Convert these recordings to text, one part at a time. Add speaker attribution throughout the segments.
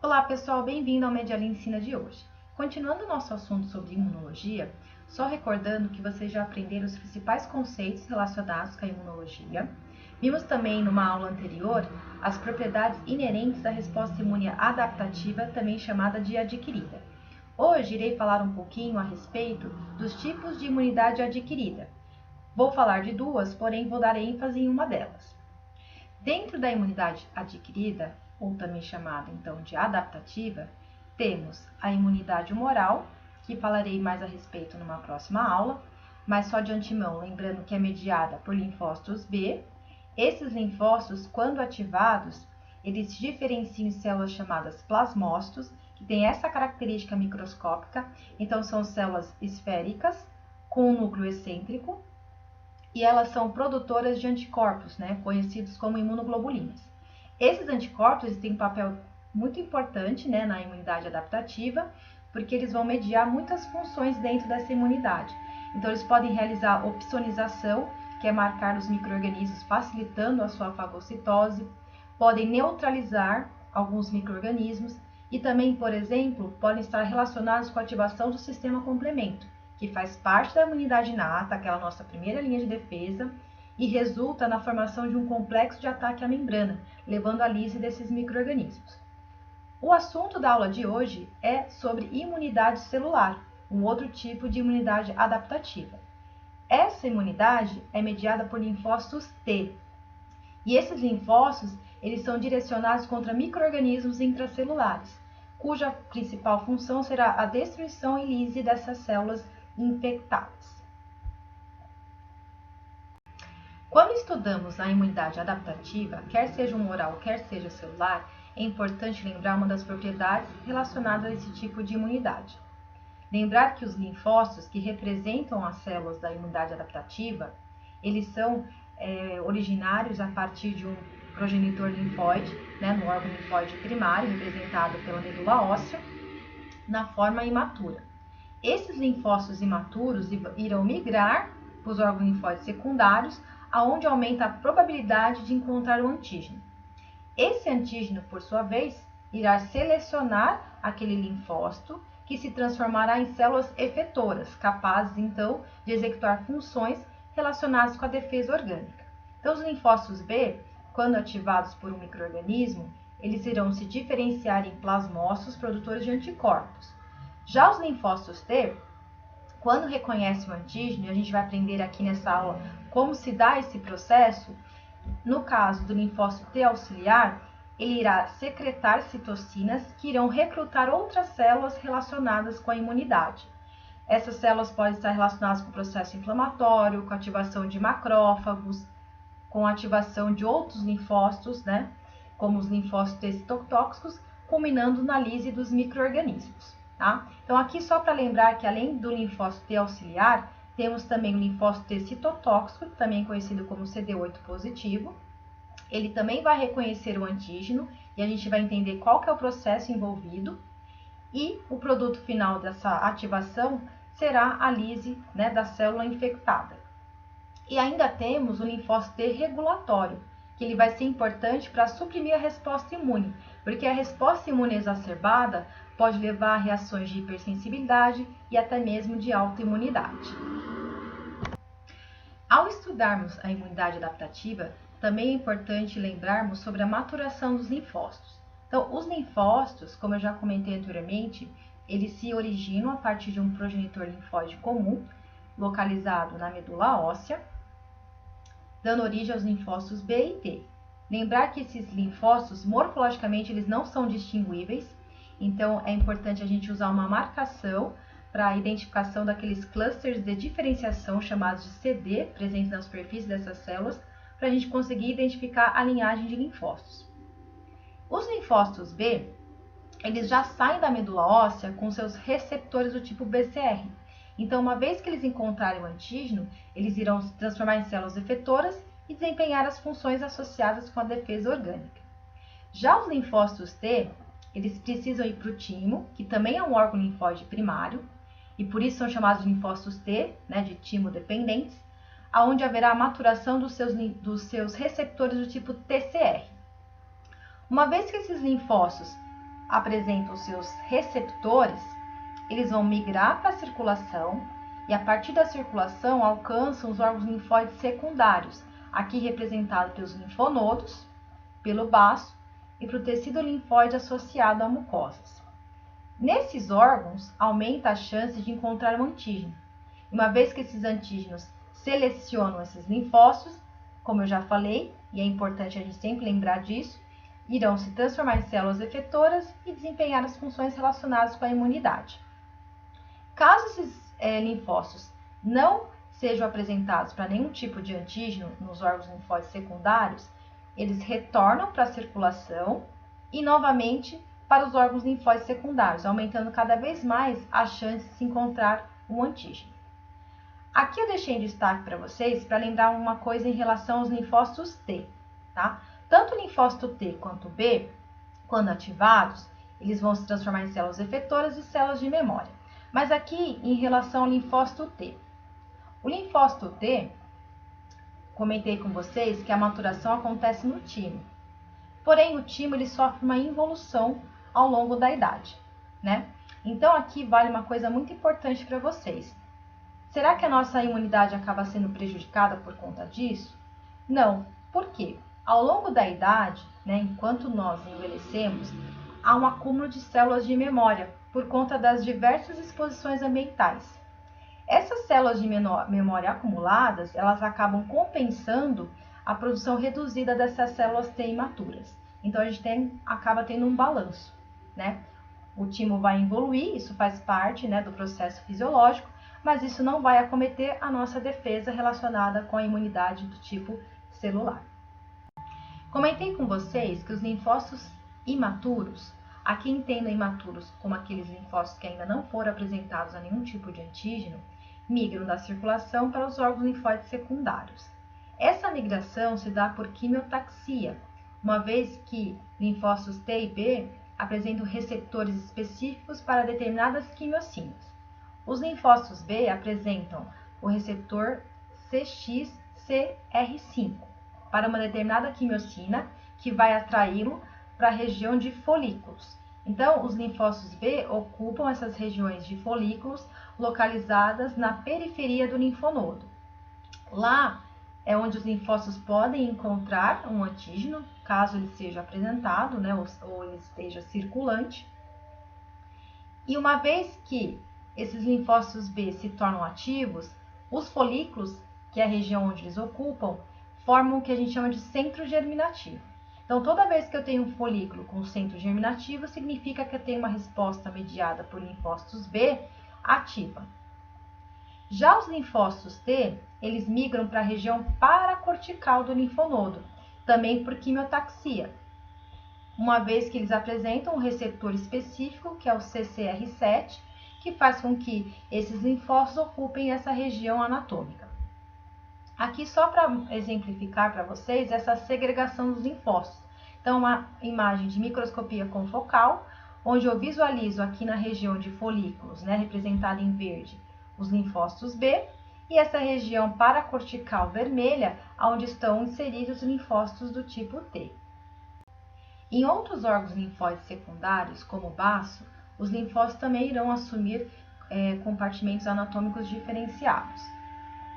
Speaker 1: Olá pessoal, bem-vindo ao Mediali Ensina de hoje. Continuando o nosso assunto sobre imunologia, só recordando que vocês já aprenderam os principais conceitos relacionados com a imunologia. Vimos também numa aula anterior as propriedades inerentes da resposta imune adaptativa, também chamada de adquirida. Hoje irei falar um pouquinho a respeito dos tipos de imunidade adquirida. Vou falar de duas, porém vou dar ênfase em uma delas. Dentro da imunidade adquirida, ou também chamada então de adaptativa, temos a imunidade humoral, que falarei mais a respeito numa próxima aula, mas só de antemão lembrando que é mediada por linfócitos B. Esses linfócitos, quando ativados, eles se diferenciam em células chamadas plasmócitos, que têm essa característica microscópica, então são células esféricas com um núcleo excêntrico, e elas são produtoras de anticorpos, conhecidos como imunoglobulinas. Esses anticorpos têm um papel muito importante na imunidade adaptativa, porque eles vão mediar muitas funções dentro dessa imunidade. Então, eles podem realizar opsonização, que é marcar os micro-organismos, facilitando a sua fagocitose, podem neutralizar alguns micro-organismos e também, por exemplo, podem estar relacionados com a ativação do sistema complemento, que faz parte da imunidade inata, aquela nossa primeira linha de defesa, e resulta na formação de um complexo de ataque à membrana, levando à lise desses micro-organismos. O assunto da aula de hoje é sobre imunidade celular, um outro tipo de imunidade adaptativa. Essa imunidade é mediada por linfócitos T, e esses linfócitos eles são direcionados contra micro-organismos intracelulares, cuja principal função será a destruição e lise dessas células infectadas. Quando estudamos a imunidade adaptativa, quer seja humoral, quer seja celular, é importante lembrar uma das propriedades relacionadas a esse tipo de imunidade. Lembrar que os linfócitos que representam as células da imunidade adaptativa, eles são originários a partir de um progenitor linfóide, no órgão linfóide primário, representado pela medula óssea, na forma imatura. Esses linfócitos imaturos irão migrar para os órgãos linfóides secundários, aonde aumenta a probabilidade de encontrar o antígeno. Esse antígeno, por sua vez, irá selecionar aquele linfócito, que se transformará em células efetoras, capazes, então, de executar funções relacionadas com a defesa orgânica. Então, os linfócitos B, quando ativados por um micro-organismo, eles irão se diferenciar em plasmócitos produtores de anticorpos. Já os linfócitos T, quando reconhecem o antígeno, e a gente vai aprender aqui nessa aula como se dá esse processo, no caso do linfócito T auxiliar, ele irá secretar citocinas que irão recrutar outras células relacionadas com a imunidade. Essas células podem estar relacionadas com o processo inflamatório, com a ativação de macrófagos, com a ativação de outros linfócitos, como os linfócitos T citotóxicos, culminando na lise dos micro-organismos. Tá? Então, aqui só para lembrar que além do linfócito T auxiliar, temos também o linfócito T citotóxico, também conhecido como CD8 positivo. Ele também vai reconhecer o antígeno e a gente vai entender qual que é o processo envolvido. E o produto final dessa ativação será a lise da célula infectada. E ainda temos o linfócito T regulatório, que ele vai ser importante para suprimir a resposta imune, porque a resposta imune exacerbada pode levar a reações de hipersensibilidade e até mesmo de autoimunidade. Ao estudarmos a imunidade adaptativa, também é importante lembrarmos sobre a maturação dos linfócitos. Então, os linfócitos, como eu já comentei anteriormente, eles se originam a partir de um progenitor linfóide comum, localizado na medula óssea, dando origem aos linfócitos B e T. Lembrar que esses linfócitos, morfologicamente, eles não são distinguíveis, então é importante a gente usar uma marcação para a identificação daqueles clusters de diferenciação chamados de CD, presentes na superfície dessas células, para a gente conseguir identificar a linhagem de linfócitos. Os linfócitos B, eles já saem da medula óssea com seus receptores do tipo BCR. Então, uma vez que eles encontrarem o antígeno, eles irão se transformar em células efetoras e desempenhar as funções associadas com a defesa orgânica. Já os linfócitos T, eles precisam ir para o timo, que também é um órgão linfóide primário, e por isso são chamados de linfócitos T, de timo dependentes, onde haverá a maturação dos seus receptores do tipo TCR. Uma vez que esses linfócitos apresentam os seus receptores, eles vão migrar para a circulação e a partir da circulação alcançam os órgãos linfóides secundários, aqui representado pelos linfonodos, pelo baço e para o tecido linfóide associado a mucosas. Nesses órgãos, aumenta a chance de encontrar um antígeno. Uma vez que esses antígenos selecionam esses linfócitos, como eu já falei, e é importante a gente sempre lembrar disso, irão se transformar em células efetoras e desempenhar as funções relacionadas com a imunidade. Caso esses linfócitos não sejam apresentados para nenhum tipo de antígeno nos órgãos linfóides secundários, eles retornam para a circulação e novamente para os órgãos linfóides secundários, aumentando cada vez mais a chance de se encontrar um antígeno. Aqui eu deixei em destaque para vocês para lembrar uma coisa em relação aos linfócitos T, tá? Tanto o linfócito T quanto o B, quando ativados, eles vão se transformar em células efetoras e células de memória. Mas aqui, em relação ao linfócito T. O linfócito T, comentei com vocês que a maturação acontece no timo. Porém, o timo ele sofre uma involução ao longo da idade, né? Então, aqui vale uma coisa muito importante para vocês. Será que a nossa imunidade acaba sendo prejudicada por conta disso? Não. Por quê? Ao longo da idade, né, enquanto nós envelhecemos, há um acúmulo de células de memória por conta das diversas exposições ambientais. Essas células de memória acumuladas, elas acabam compensando a produção reduzida dessas células T imaturas. Então, a gente acaba tendo um balanço, né? O timo vai evoluir, isso faz parte, né, do processo fisiológico, mas isso não vai acometer a nossa defesa relacionada com a imunidade do tipo celular. Comentei com vocês que os linfócitos imaturos, aqui entendam imaturos como aqueles linfócitos que ainda não foram apresentados a nenhum tipo de antígeno, migram da circulação para os órgãos linfóides secundários. Essa migração se dá por quimiotaxia, uma vez que linfócitos T e B apresentam receptores específicos para determinadas quimiocinas. Os linfócitos B apresentam o receptor CXCR5 para uma determinada quimiocina que vai atraí-lo para a região de folículos. Então, os linfócitos B ocupam essas regiões de folículos localizadas na periferia do linfonodo. Lá é onde os linfócitos podem encontrar um antígeno, caso ele seja apresentado, né, ou ele esteja circulante. E uma vez que esses linfócitos B se tornam ativos, os folículos, que é a região onde eles ocupam, formam o que a gente chama de centro germinativo. Então, toda vez que eu tenho um folículo com centro germinativo, significa que eu tenho uma resposta mediada por linfócitos B ativa. Já os linfócitos T, eles migram para a região paracortical do linfonodo, também por quimiotaxia, uma vez que eles apresentam um receptor específico, que é o CCR7, que faz com que esses linfócitos ocupem essa região anatômica. Aqui só para exemplificar para vocês essa segregação dos linfócitos. Então, uma imagem de microscopia confocal, onde eu visualizo aqui na região de folículos, né, representada em verde, os linfócitos B, e essa região paracortical vermelha, onde estão inseridos os linfócitos do tipo T. Em outros órgãos linfóides secundários, como o baço, os linfócitos também irão assumir compartimentos anatômicos diferenciados.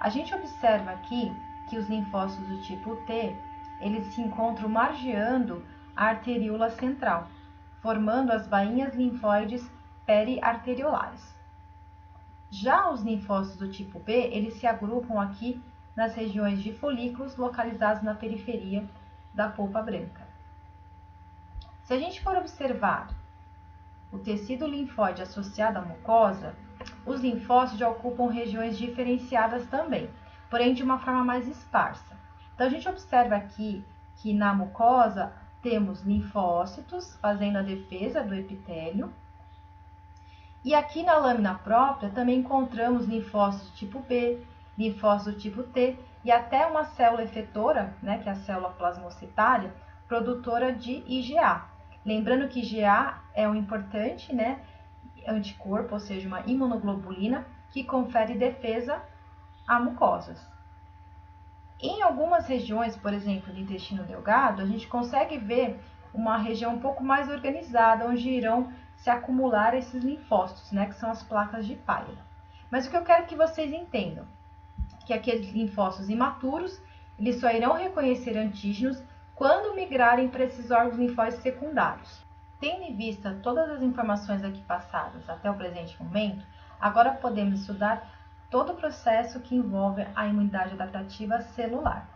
Speaker 1: A gente observa aqui que os linfócitos do tipo T, eles se encontram margeando a arteríola central, formando as bainhas linfóides periarteriolares. Já os linfócitos do tipo B, eles se agrupam aqui nas regiões de folículos localizados na periferia da polpa branca. Se a gente for observar o tecido linfóide associado à mucosa, os linfócitos já ocupam regiões diferenciadas também, porém de uma forma mais esparsa. Então, a gente observa aqui que na mucosa temos linfócitos fazendo a defesa do epitélio. E aqui na lâmina própria também encontramos linfócitos do tipo B, linfócitos do tipo T e até uma célula efetora, né, que é a célula plasmocitária, produtora de IgA. Lembrando que IgA é um importante, né, anticorpo, ou seja, uma imunoglobulina que confere defesa a mucosas. Em algumas regiões, por exemplo, do intestino delgado, a gente consegue ver uma região um pouco mais organizada, onde irão se acumular esses linfócitos, né, que são as placas de Palha. Mas o que eu quero que vocês entendam, que aqueles linfócitos imaturos, eles só irão reconhecer antígenos quando migrarem para esses órgãos linfóides secundários. Tendo em vista todas as informações aqui passadas até o presente momento, agora podemos estudar todo o processo que envolve a imunidade adaptativa celular.